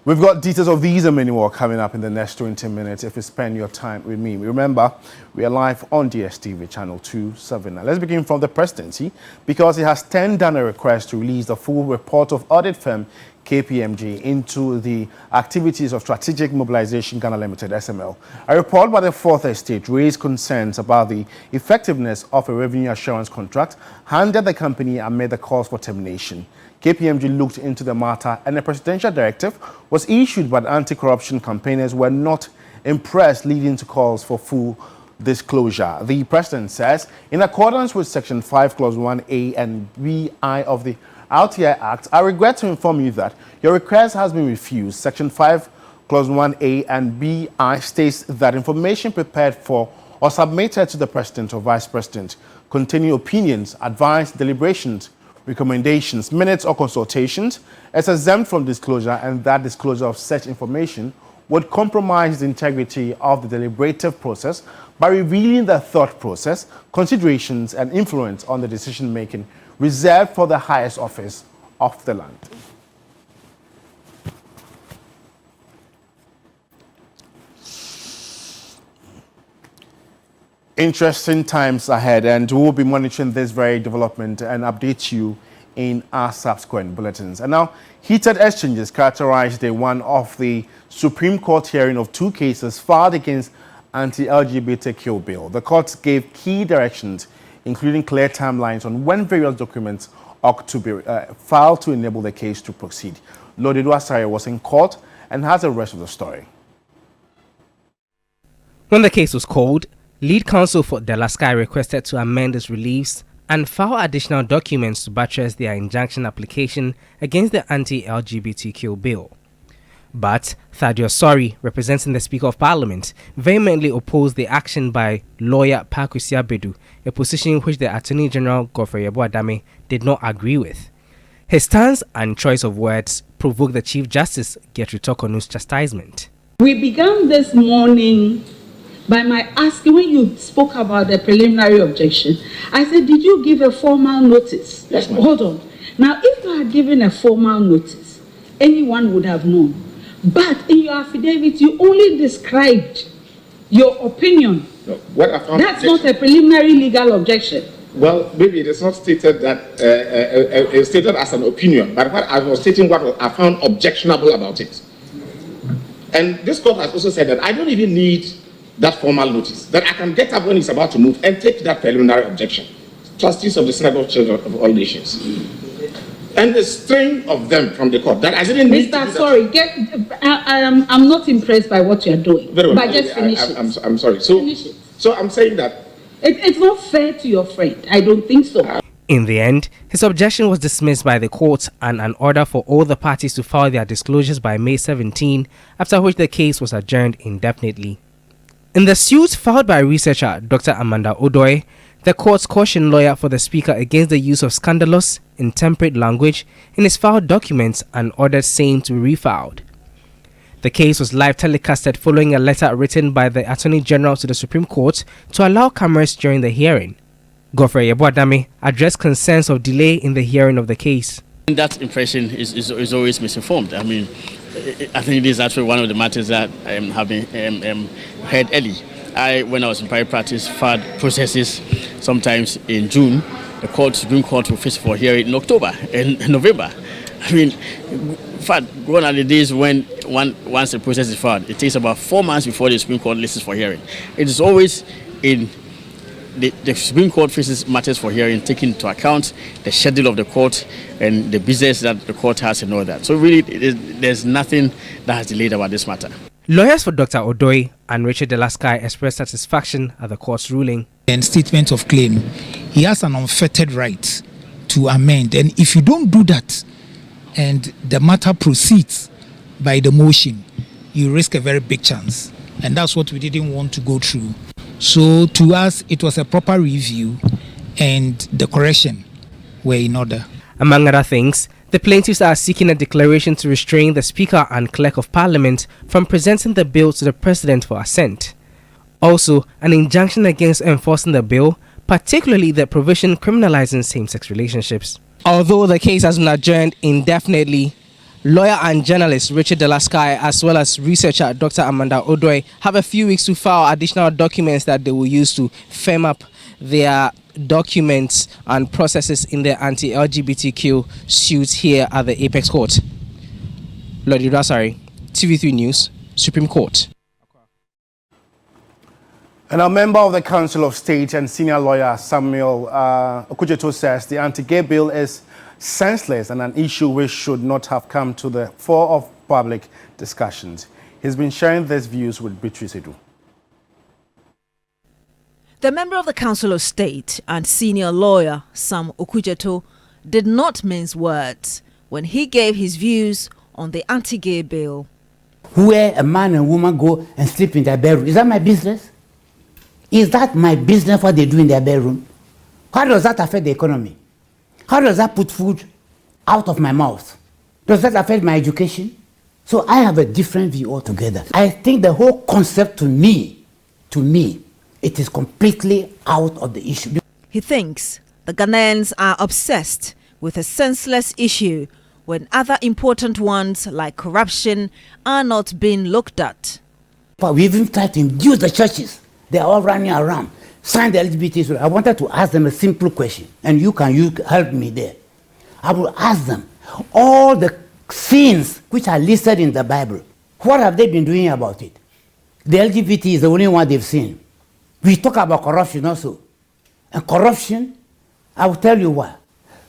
We've got details of these and many more coming up in the next 20 minutes if you spend your time with me. Remember, we are live on DSTV channel 27. Now, let's begin from the presidency because it has turned down a request to release the full report of audit firm KPMG into the activities of Strategic Mobilization Ghana Limited, SML. A report by the Fourth Estate raised concerns about the effectiveness of a revenue assurance contract handed the company amid the calls for termination. KPMG looked into the matter and a presidential directive was issued, but anti-corruption campaigners were not impressed, leading to calls for full disclosure. The president says, in accordance with Section 5, Clause 1A and BI of the RTI Act, I regret to inform you that your request has been refused. Section 5, Clause 1A and BI states that information prepared for or submitted to the president or vice president containing opinions, advice, deliberations, recommendations, minutes or consultations is exempt from disclosure, and that disclosure of such information would compromise the integrity of the deliberative process by revealing the thought process, considerations and influence on the decision making reserved for the highest office of the land. Interesting times ahead, and we'll be monitoring this very development and update you in our subsequent bulletins. And now, heated exchanges characterized day one of the Supreme Court hearing of two cases filed against anti-LGBTQ bill. The courts gave key directions, including clear timelines on when various documents ought to be filed to enable the case to proceed. Lord Edwasari was in court and has the rest of the story. When the case was called, lead counsel for De La Sky requested to amend its reliefs and file additional documents to buttress their injunction application against the anti-LGBTQ bill. But Thaddeus Sori, representing the Speaker of Parliament, vehemently opposed the action by lawyer Pakwesi Abedu, a position which the Attorney General Godfrey Yeboah-Dame did not agree with. His stance and choice of words provoked the Chief Justice Gertrude Tokonu's chastisement. We began this morning by my asking, when you spoke about the preliminary objection, I said, did you give a formal notice? Yes, ma'am. Hold on. Now, if you had given a formal notice, anyone would have known. But in your affidavit, you only described your opinion. No, what I found That's not a preliminary legal objection. Well, maybe it is not stated that it's stated as an opinion, but what I was stating what I found objectionable about it. And this court has also said that I don't even need that formal notice, that I can get up when it's about to move and take that preliminary objection. Trustees of the Synod of Children of all nations. And the string of them from the court that I didn't need to do sorry, I'm not impressed by what you're doing. Very well. But just finish it. I'm sorry. So I'm saying that it's not fair to your friend. I don't think so. In the end, his objection was dismissed by the court and an order for all the parties to file their disclosures by May 17, after which the case was adjourned indefinitely. In the suit filed by researcher Dr. Amanda Odoi, the courts cautioned lawyer for the Speaker against the use of scandalous, intemperate language in his filed documents and ordered same to be refiled. The case was live telecasted following a letter written by the Attorney General to the Supreme Court to allow cameras during the hearing. Godfrey Yeboah-Dame addressed concerns of delay in the hearing of the case. That impression is always misinformed. I mean, I think this is actually one of the matters that have been heard early. When I was in private practice, filed processes sometimes in June. The Supreme Court will face for hearing in October and November. I mean, in fact, gone are the days when once the process is filed, it takes about 4 months before the Supreme Court listens for hearing. It is always in the Supreme Court faces matters for hearing, taking into account the schedule of the court and the business that the court has and all that. So really, there's nothing that has delayed about this matter. Lawyers for Dr. Odoi and Richard De La Sky expressed satisfaction at the court's ruling. And statement of claim, he has an unfettered right to amend. And if you don't do that and the matter proceeds by the motion, you risk a very big chance. And that's what we didn't want to go through. So to us, it was a proper review and the correction were in order. Among other things, the plaintiffs are seeking a declaration to restrain the Speaker and Clerk of Parliament from presenting the bill to the President for assent. Also, an injunction against enforcing the bill, particularly the provision criminalizing same-sex relationships. Although the case has been adjourned indefinitely, Lawyer and journalist Richard Delasky, as well as researcher Dr. Amanda Odoi, have a few weeks to file additional documents that they will use to firm up their documents and processes in the anti-LGBTQ suits here at the Apex Court. Lord Udasari, TV3 News, Supreme Court. And a member of the Council of State and senior lawyer Samuel Okujeto says the anti-gay bill is senseless and an issue which should not have come to the fore of public discussions. He's been sharing these views with Beatrice Edu. The member of the Council of State and senior lawyer Sam Okujeto did not mince words when he gave his views on the anti-gay bill. Where a man and woman go and sleep in their bedroom, is that my business? Is that my business what they do in their bedroom? How does that affect the economy? How does that put food out of my mouth? Does that affect my education? So I have a different view altogether. I think the whole concept to me, it is completely out of the issue. He thinks the Ghanaians are obsessed with a senseless issue when other important ones like corruption are not being looked at. But we even tried to induce the churches. They are all running around. Sign the LGBT. I wanted to ask them a simple question, and you help me there. I will ask them, all the sins which are listed in the Bible, what have they been doing about it? The LGBT is the only one they've seen. We talk about corruption also. And corruption, I will tell you what,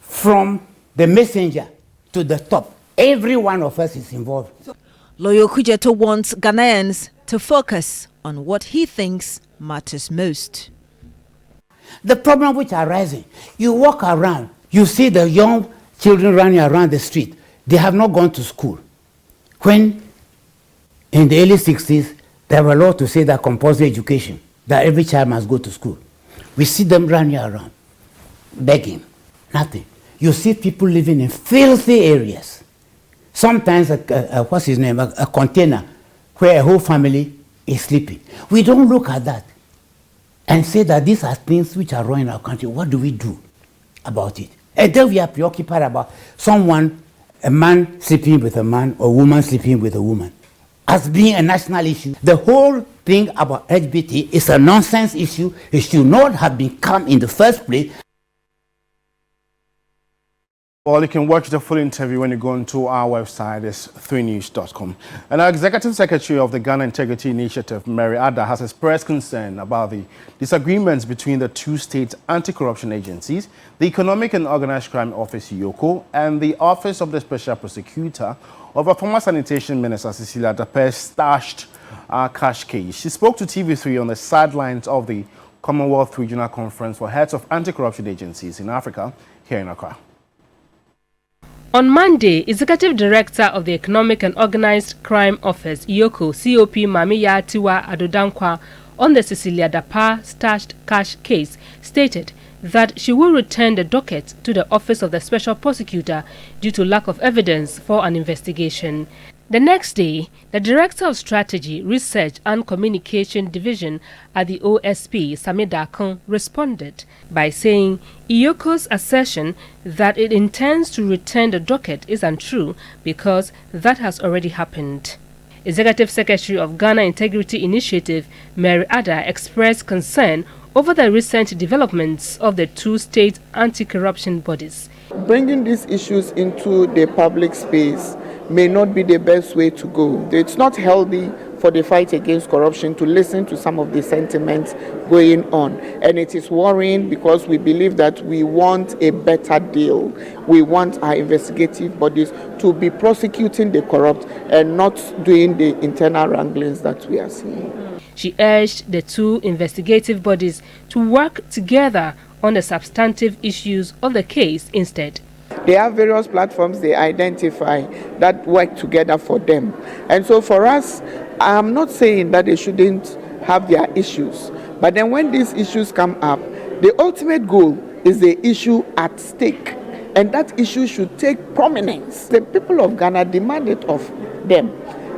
from the messenger to the top, every one of us is involved. Lawyer Okujeto wants Ghanaians to focus on what he thinks matters most. The problem which are rising, you walk around, you see the young children running around the street. They have not gone to school. When in the early 60s, there were laws to say that compulsory education, that every child must go to school. We see them running around, begging, nothing. You see people living in filthy areas. Sometimes, what's his name, a container where a whole family is sleeping. We don't look at that and say that these are things which are wrong in our country. What do we do about it? And then we are preoccupied about someone, a man sleeping with a man or a woman sleeping with a woman, as being a national issue. The whole thing about LGBT is a nonsense issue. It should not have been come in the first place. Well, you can watch the full interview when you go onto our website, it's 3news.com. And our Executive Secretary of the Ghana Integrity Initiative, Mary Adaa, has expressed concern about the disagreements between the two state anti-corruption agencies, the Economic and Organized Crime Office, YOCO, and the Office of the Special Prosecutor over former Sanitation Minister Cecilia Dape's stashed cash case. She spoke to TV3 on the sidelines of the Commonwealth Regional Conference for Heads of Anti-Corruption Agencies in Africa here in Accra. On Monday, Executive Director of the Economic and Organized Crime Office, YOCO, COP Mamiya Tiwa Adodankwa, on the Cecilia Dape stashed cash case, stated that she will return the docket to the Office of the Special Prosecutor due to lack of evidence for an investigation. The next day, the Director of Strategy, Research and Communication Division at the OSP, Sami Dakon, responded by saying YOCO's assertion that it intends to return the docket is untrue because that has already happened. Executive Secretary of Ghana Integrity Initiative, Mary Adaa, expressed concern over the recent developments of the two state anti-corruption bodies. Bringing these issues into the public space may not be the best way to go. It's not healthy for the fight against corruption to listen to some of the sentiments going on. And it is worrying because we believe that we want a better deal. We want our investigative bodies to be prosecuting the corrupt and not doing the internal wranglings that we are seeing. She urged the two investigative bodies to work together on the substantive issues of the case instead. They have various platforms they identify that work together for them. And so for us, I'm not saying that they shouldn't have their issues. But then when these issues come up, the ultimate goal is the issue at stake. And that issue should take prominence. The people of Ghana demand it of them.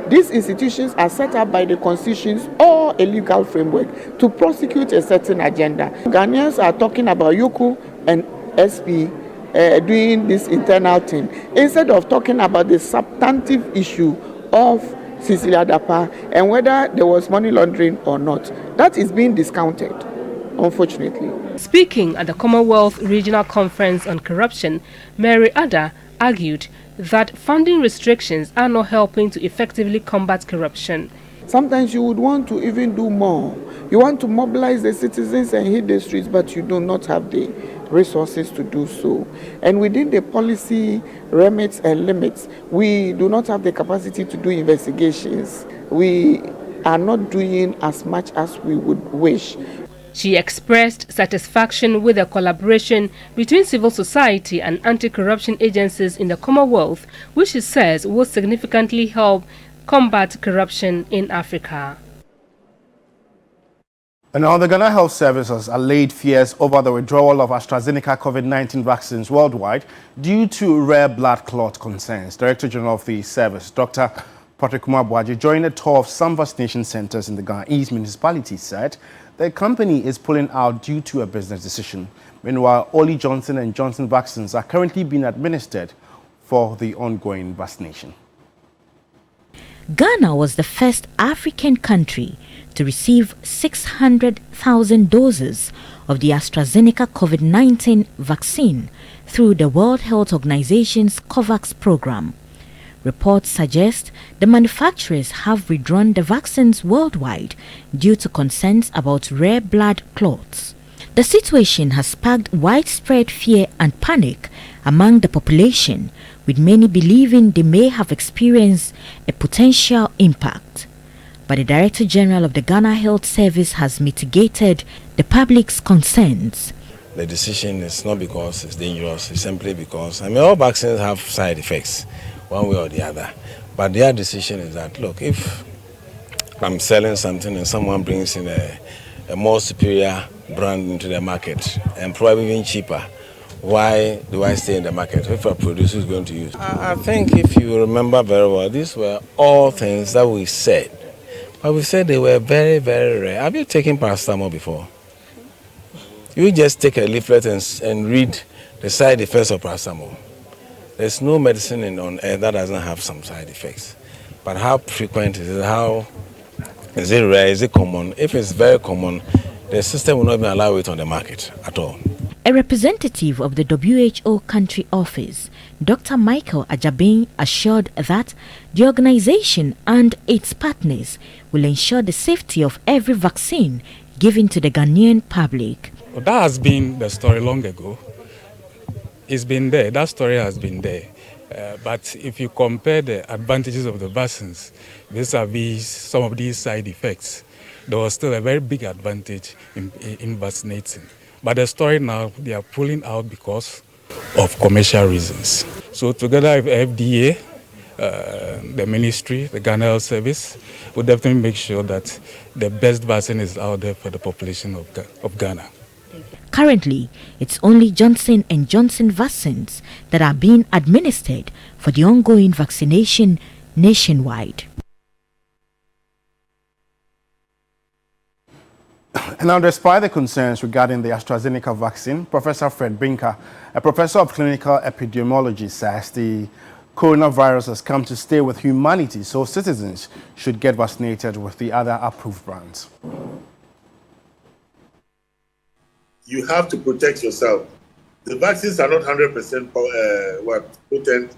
These institutions are set up by the constitutions or a legal framework to prosecute a certain agenda. Ghanaians are talking about YOCO and SP doing this internal thing, instead of talking about the substantive issue of Cecilia Dapa and whether there was money laundering or not. That is being discounted, unfortunately. Speaking at the Commonwealth Regional Conference on Corruption, Mary Adaa argued that funding restrictions are not helping to effectively combat corruption. Sometimes you would want to even do more. You want to mobilize the citizens and hit the streets, but you do not have the resources to do so. And within the policy remits and limits, we do not have the capacity to do investigations. We are not doing as much as we would wish. She expressed satisfaction with the collaboration between civil society and anti-corruption agencies in the Commonwealth, which she says will significantly help combat corruption in Africa. And now the Ghana Health Service has allayed fears over the withdrawal of AstraZeneca COVID-19 vaccines worldwide due to rare blood clot concerns. Director General of the service, Dr. Patrick Kumabwaji, during a tour of some vaccination centers in the Ghanese municipality, said the company is pulling out due to a business decision. Meanwhile, only Johnson & Johnson vaccines are currently being administered for the ongoing vaccination. Ghana was the first African country to receive 600,000 doses of the AstraZeneca COVID-19 vaccine through the World Health Organization's COVAX program. Reports suggest the manufacturers have withdrawn the vaccines worldwide due to concerns about rare blood clots. The situation has sparked widespread fear and panic among the population, with many believing they may have experienced a potential impact. But the Director General of the Ghana Health Service has mitigated the public's concerns. The decision is not because it's dangerous, it's simply because, all vaccines have side effects, one way or the other. But their decision is that, look, if I'm selling something and someone brings in a more superior brand into the market and probably even cheaper, why do I stay in the market if a producer is going to use? I think if you remember very well, these were all things that we said. But we said they were very, very rare. Have you taken paracetamol before? You just take a leaflet and read the side effects of paracetamol. There's no medicine on earth that doesn't have some side effects. But how frequent is it? How is it rare? Is it common? If it's very common, the system will not even allow it on the market at all. A representative of the WHO country office, Dr. Michael Ajabin, assured that the organization and its partners will ensure the safety of every vaccine given to the Ghanaian public. Well, that has been the story long ago. It's been there. That story has been there. But if you compare the advantages of the vaccines vis-a-vis some of these side effects, there was still a very big advantage in vaccinating. But the story now, they are pulling out because of commercial reasons. So together with FDA, the ministry, the Ghana Health Service, will definitely make sure that the best vaccine is out there for the population of Ghana. Currently, it's only Johnson & Johnson vaccines that are being administered for the ongoing vaccination nationwide. And now, despite the concerns regarding the AstraZeneca vaccine, Professor Fred Binker, a professor of clinical epidemiology, says the coronavirus has come to stay with humanity, so citizens should get vaccinated with the other approved brands. You have to protect yourself. The vaccines are not 100% potent,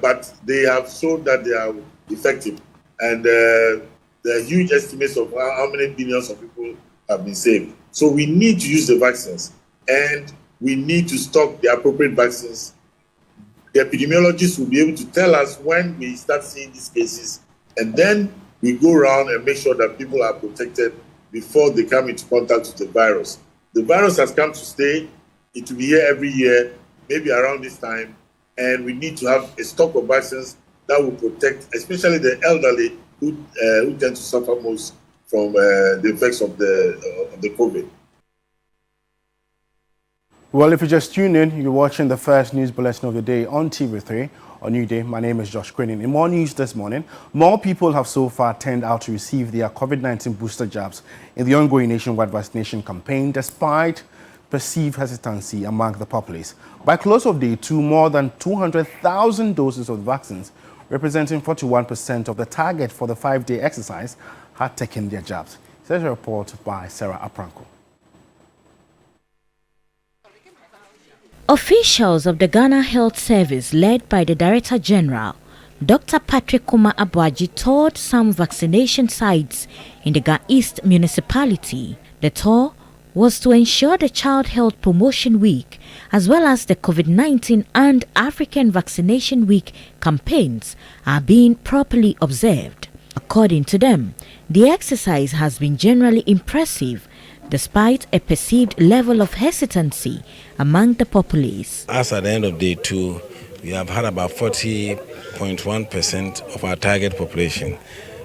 but they have shown that they are effective. And there are huge estimates of how many billions of people have been saved. So we need to use the vaccines, and we need to stock the appropriate vaccines. The epidemiologists will be able to tell us when we start seeing these cases, and then we go around and make sure that people are protected before they come into contact with the virus. The virus has come to stay. It will be here every year, maybe around this time, and we need to have a stock of vaccines that will protect, especially the elderly who tend to suffer most from the effects of the COVID. Well, if you just tuned in, you're watching the first news bulletin of the day on TV3 on New Day. My name is Josh Quinnin. In more news this morning, more people have so far turned out to receive their COVID-19 booster jabs in the ongoing nationwide vaccination campaign, despite perceived hesitancy among the populace. By close of day 2, more than 200,000 doses of vaccines, representing 41% of the target for the 5-day exercise, had taken their jabs. Here's a report by Sarah Apranko. Officials of the Ghana Health Service, led by the Director General, Dr. Patrick Kuma Abuaji, toured some vaccination sites in the Ga East municipality. The tour was to ensure the Child Health Promotion Week, as well as the COVID-19 and African Vaccination Week campaigns, are being properly observed. According to them, the exercise has been generally impressive, despite a perceived level of hesitancy among the populace. As at the end of day 2, we have had about 40.1% of our target population,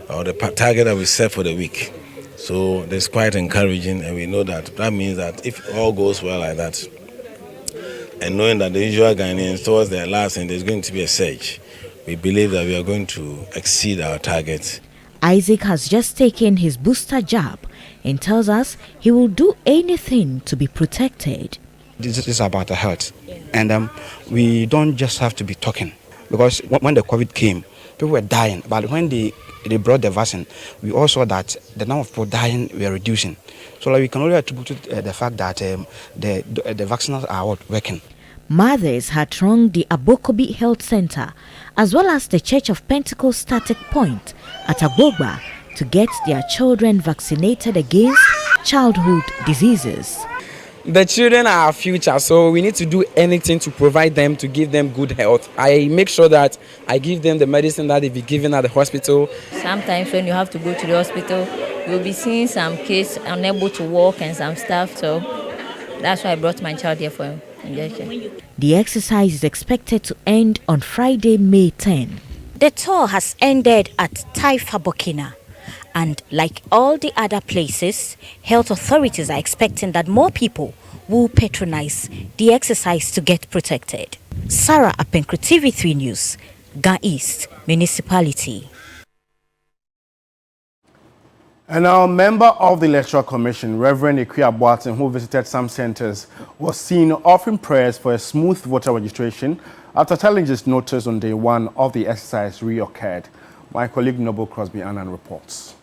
or the target that we set for the week. So that's quite encouraging, and we know that means that if all goes well like that, and knowing that the usual Ghanaians towards their last and there's going to be a surge, we believe that we are going to exceed our target. Isaac has just taken his booster jab and tells us he will do anything to be protected. This is about the health, and we don't just have to be talking, because when the COVID came, people were dying, but when they brought the vaccine, we also saw that the number of people dying were reducing. So we can only attribute the fact that the vaccines are working. Mothers had thronged the Abokobi Health Center, as well as the Church of Pentecost Static Point at Agbogba, to get their children vaccinated against childhood diseases. The children are our future, so we need to do anything to provide them, to give them good health. I make sure that I give them the medicine that they be given at the hospital. Sometimes when you have to go to the hospital, you'll be seeing some kids unable to walk and some stuff, so that's why I brought my child here for injection. The exercise is expected to end on Friday, May 10. The tour has ended at Taifa, Burkina. And like all the other places, health authorities are expecting that more people will patronize the exercise to get protected. Sarah Apenkro, TV3 News, Ga East Municipality. And now, a member of the Electoral Commission, Reverend Ikuya Bulletin, who visited some centers, was seen offering prayers for a smooth voter registration after challenges noticed on day 1 of the exercise reoccurred. My colleague Noble Crosby Annan reports.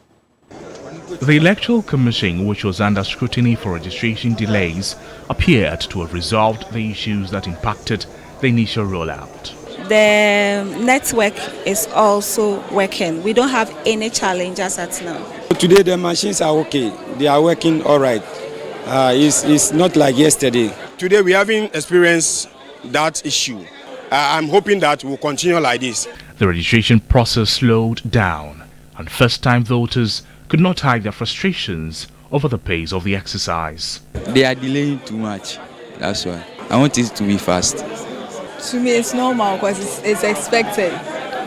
The Electoral Commission, which was under scrutiny for registration delays, appeared to have resolved the issues that impacted the initial rollout. The network is also working. We don't have any challenges at now. Today the machines are okay. They are working all right. It's not like yesterday. Today we haven't experienced that issue. I'm hoping that we'll continue like this. The registration process slowed down, and first-time voters could not hide their frustrations over the pace of the exercise. They are delaying too much. That's why. I want it to be fast. To me, it's normal because it's expected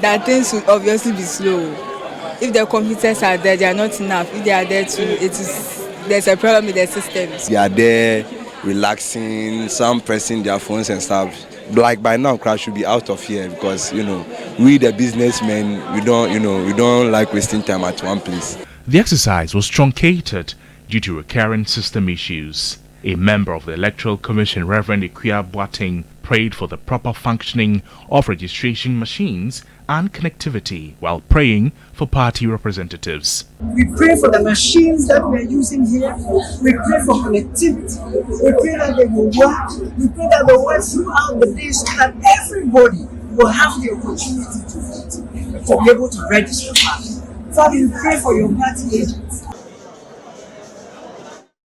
that things will obviously be slow. If the computers are there, they are not enough. If they are there too, there's a problem with the systems. They are there, relaxing, some pressing their phones and stuff. Like by now, crowd should be out of here because we the businessmen, we don't like wasting time at one place. The exercise was truncated due to recurrent system issues. A member of the Electoral Commission, Reverend Ikuya Bulletin, prayed for the proper functioning of registration machines and connectivity while praying for party representatives. We pray for the machines that we are using here. We pray for connectivity. We pray that they will work. We pray that they will work throughout the day so that everybody will have the opportunity to vote, to be able to register. Father, we pray for your party agents.